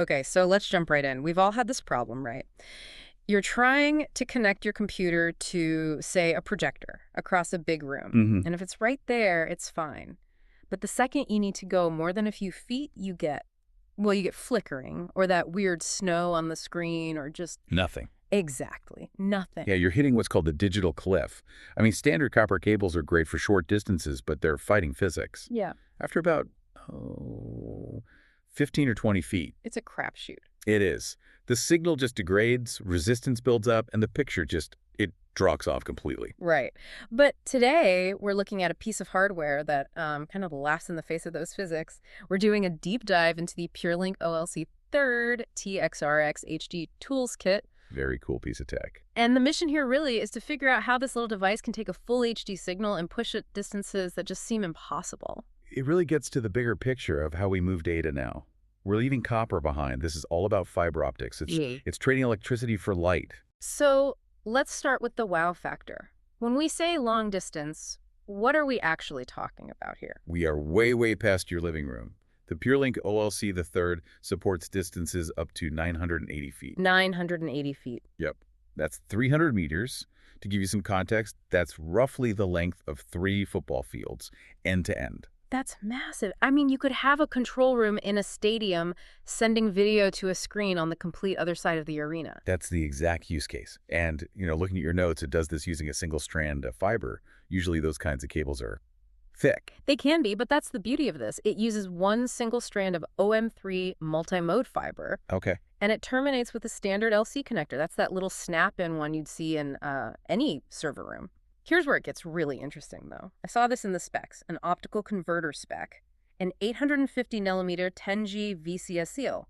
Okay, so let's jump right in. We've all had this problem, right? You're trying to connect your computer to, say, a projector across a big room. Hmm. And if it's right there, it's fine. But the second you need to go more than a few feet, you get flickering or that weird snow on the screen or just Nothing. exactly nothing. Yeah, you're hitting what's called the digital cliff. I mean, standard copper cables are great for short distances, but they're fighting physics. Yeah, After about, oh, 15 or 20 feet, it's a crapshoot. it is. The signal just degrades, resistance builds up, and the picture it drops off completely. Right. But today, we're looking at a piece of hardware that kind of laughs in the face of those physics. We're doing a deep dive into the PureLink OLC III TXRX HDTools kit. Very cool piece of tech. And the mission here really is to figure out how this little device can take a full HD signal and push it distances that just seem impossible. It really gets to the bigger picture of how we move data now. We're leaving copper behind. This is all about fiber optics. It's trading electricity for light. So let's start with the wow factor. When we say long distance, what are we actually talking about here? We are way, way past your living room. The PureLink OLC III supports distances up to 980 feet. 980 feet. Yep. That's 300 meters. To give you some context, that's roughly the length of 3 football fields, end to end. That's massive. I mean, you could have a control room in a stadium sending video to a screen on the complete other side of the arena. That's the exact use case. And, looking at your notes, it does this using a single strand of fiber. Usually those kinds of cables are thick. They can be, but that's the beauty of this. It uses one single strand of OM3 multi-mode fiber, Okay. and it terminates with a standard LC connector. That's that little snap-in one you'd see in any server room. Here's where it gets really interesting, though. I saw this in the specs, an optical converter spec, an 850 millimeter 10G VCSEL.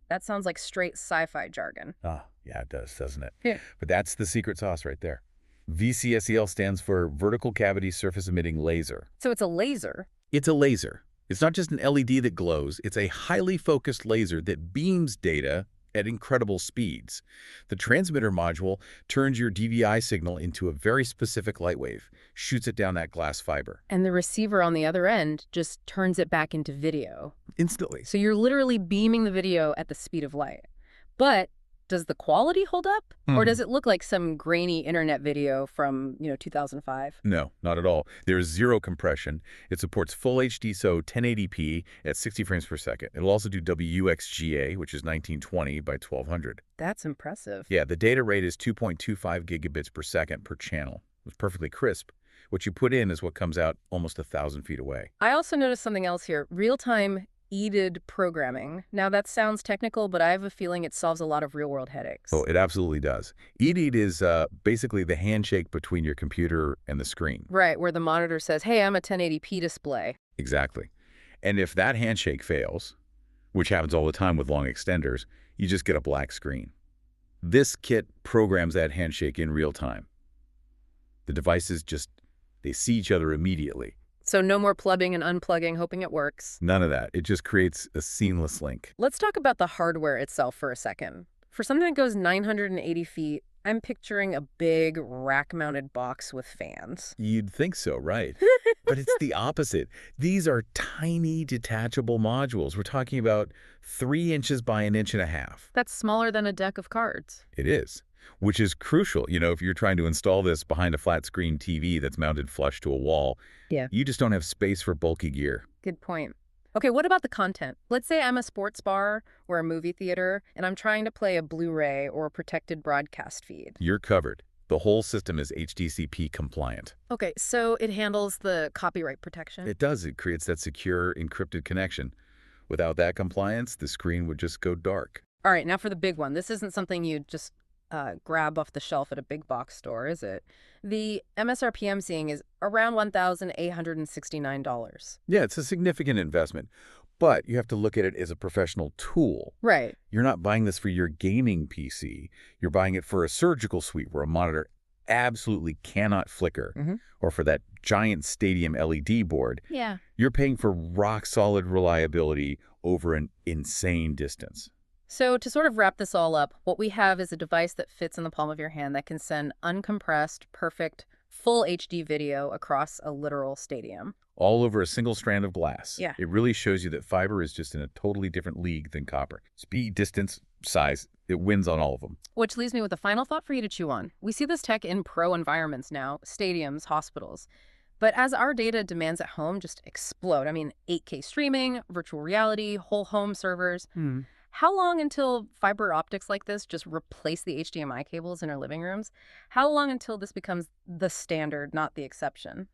That sounds like straight sci-fi jargon. Ah, yeah, it does, doesn't it? Yeah. But that's the secret sauce right there. VCSEL stands for Vertical Cavity Surface Emitting Laser. So it's a laser. It's a laser. It's not just an LED that glows. It's a highly focused laser that beams data at incredible speeds. The transmitter module turns your DVI signal into a very specific light wave, shoots it down that glass fiber. And the receiver on the other end just turns it back into video. Instantly. So you're literally beaming the video at the speed of light. But does the quality hold up? Or does it look like some grainy internet video from, 2005? No, not at all. There's zero compression. It supports full HD, so 1080p at 60 frames per second. It'll also do WXGA, which is 1920 by 1200. That's impressive. Yeah, the data rate is 2.25 gigabits per second per channel. It's perfectly crisp. What you put in is what comes out almost 1,000 feet away. I also noticed something else here. Real-time EDID programming. Now, that sounds technical, but I have a feeling it solves a lot of real-world headaches. Oh, it absolutely does. EDID is basically the handshake between your computer and the screen. Right, where the monitor says, hey, I'm a 1080p display. Exactly. And if that handshake fails, which happens all the time with long extenders, you just get a black screen. This kit programs that handshake in real time. The devices they see each other immediately. So no more plugging and unplugging, hoping it works. None of that. It just creates a seamless link. Let's talk about the hardware itself for a second. For something that goes 980 feet, I'm picturing a big rack-mounted box with fans. You'd think so, right? But it's the opposite. These are tiny detachable modules. We're talking about 3 inches by 1.5 inches. That's smaller than a deck of cards. It is, which is crucial. If you're trying to install this behind a flat screen TV that's mounted flush to a wall, Yeah. you just don't have space for bulky gear. Good point. Okay, what about the content? Let's say I'm a sports bar or a movie theater, and I'm trying to play a Blu-ray or a protected broadcast feed. You're covered. The whole system is HDCP compliant. Okay, so it handles the copyright protection? It does. It creates that secure, encrypted connection. Without that compliance, the screen would just go dark. All right, now for the big one. This isn't something you just grab off the shelf at a big box store, is it? The MSRP I'm seeing is around $1,869. Yeah, it's a significant investment, but you have to look at it as a professional tool. Right. You're not buying this for your gaming PC. You're buying it for a surgical suite where a monitor absolutely cannot flicker, or for that giant stadium LED board. Yeah. You're paying for rock-solid reliability over an insane distance. So to sort of wrap this all up, what we have is a device that fits in the palm of your hand that can send uncompressed, perfect, full HD video across a literal stadium. all over a single strand of glass. Yeah. It really shows you that fiber is just in a totally different league than copper. Speed, distance, size, it wins on all of them. Which leaves me with a final thought for you to chew on. We see this tech in pro environments now, stadiums, hospitals. But as our data demands at home just explode, I mean, 8K streaming, virtual reality, whole home servers, how long until fiber optics like this just replace the HDMI cables in our living rooms? How long until this becomes the standard, not the exception?